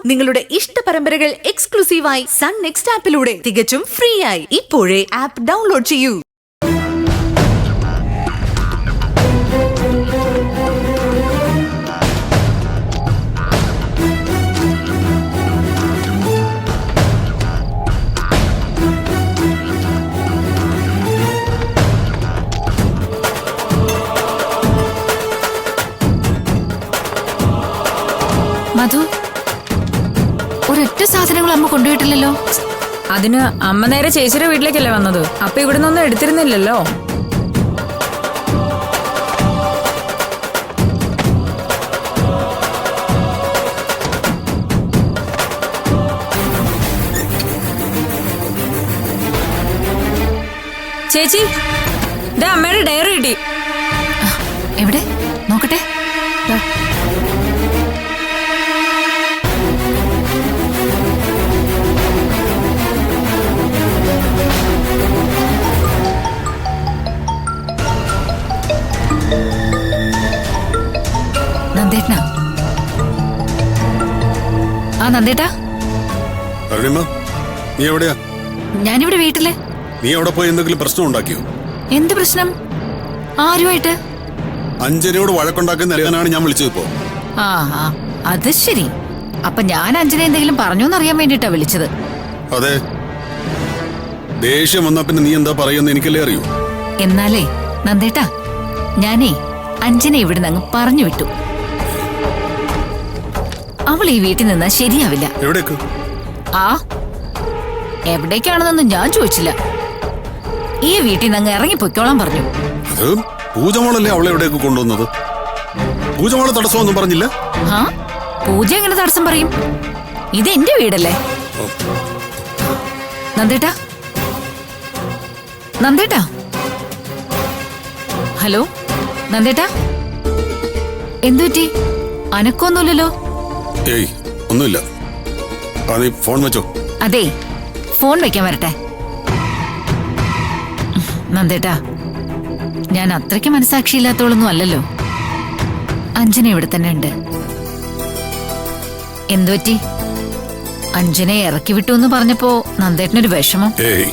നിങ്ങളുടെ ഇഷ്ട പരമ്പരകൾ എക്സ്ക്ലൂസീവായി സൺ നെക്സ്റ്റ് ആപ്പിലൂടെ തികച്ചും ഫ്രീ ആയി ഇപ്പോഴേ ആപ്പ് ഡൗൺലോഡ് ചെയ്യൂ. മധു, ഒരൊറ്റ സാധനങ്ങൾ അമ്മ കൊണ്ടുപോയിട്ടില്ലല്ലോ. അതിന് അമ്മ നേരെ ചേച്ചിയുടെ വീട്ടിലേക്കല്ലേ വന്നത്. അപ്പൊ ഇവിടെ നിന്നൊന്നും എടുത്തിരുന്നില്ലല്ലോ. ചേച്ചി, ഇതാ അമ്മയുടെ ഡയറി കിട്ടി. എവിടെ നോക്കട്ടെ. നന്ദേട്ടനാ? ആ നന്ദേട്ടാ, നീ എവിടെയാ? ഞാനിവിടെ വീട്ടില്. നീ അവിടെ പോയി എന്തെങ്കിലും പ്രശ്നം ഉണ്ടാക്കിയോ? എന്ത് പ്രശ്നം? ആരുമായിട്ട്? അഞ്ജനയോട് വഴക്കുണ്ടാക്കുന്ന നിലയാനാണ് ഞാൻ വിളിച്ചത് ഇപ്പോ. ആ അത് ശരി. അപ്പൊ ഞാൻ അഞ്ജന എന്തെങ്കിലും പറഞ്ഞോന്നറിയാൻ വേണ്ടിട്ടാ വിളിച്ചത്. അതെ, ദേഷ്യം വന്നാ പിന്നെ നീ എന്താ പറയുന്ന എനിക്കല്ലേ അറിയൂ. എന്നാലേ നന്ദേട്ടാ, ഞാനേ അഞ്ജന ഇവിടുന്ന് അങ്ങ് പറഞ്ഞു വിട്ടു. അവൾ ഈ വീട്ടിൽ നിന്നാ ശരിയാവില്ല. എവിടേക്ക്? ആ എവിടേക്കാണെന്നൊന്നും ഞാൻ ചോദിച്ചില്ല. ഈ വീട്ടിൽ നിന്ന് അങ്ങ് ഇറങ്ങി പൊയ്ക്കോളാൻ പറഞ്ഞു. അത് പൂജമോളല്ലേ അവളെ എവിടേക്ക് കൊണ്ടുവന്നത്? പൂജമോളെ തടസ്സമൊന്നും പറഞ്ഞില്ല? ആ പൂജ എങ്ങനെ തടസ്സം പറയും? ഇത് എന്റെ വീടല്ലേ. നന്ദേട്ടാ, നന്ദേട്ടാ, ഹലോ നന്ദേട്ടാ, എന്തുപറ്റി? അനക്കൊന്നുമില്ലല്ലോ. ഏയ് ഒന്നുമില്ല. നീ ഫോൺ വെച്ചോ. അതെ, ഫോൺ വെക്കാൻ വരട്ടെ. നന്ദേട്ടാ, ഞാൻ അത്രയ്ക്ക് മനസാക്ഷിയില്ലാത്തോളൊന്നും അല്ലല്ലോ. അഞ്ജന ഇവിടെ തന്നെ ഉണ്ട്. എന്തുപറ്റി? അഞ്ജനയെ ഇറക്കി വിട്ടു എന്ന് പറഞ്ഞപ്പോ നന്ദേട്ടനൊരു വിഷമം. ഏയ്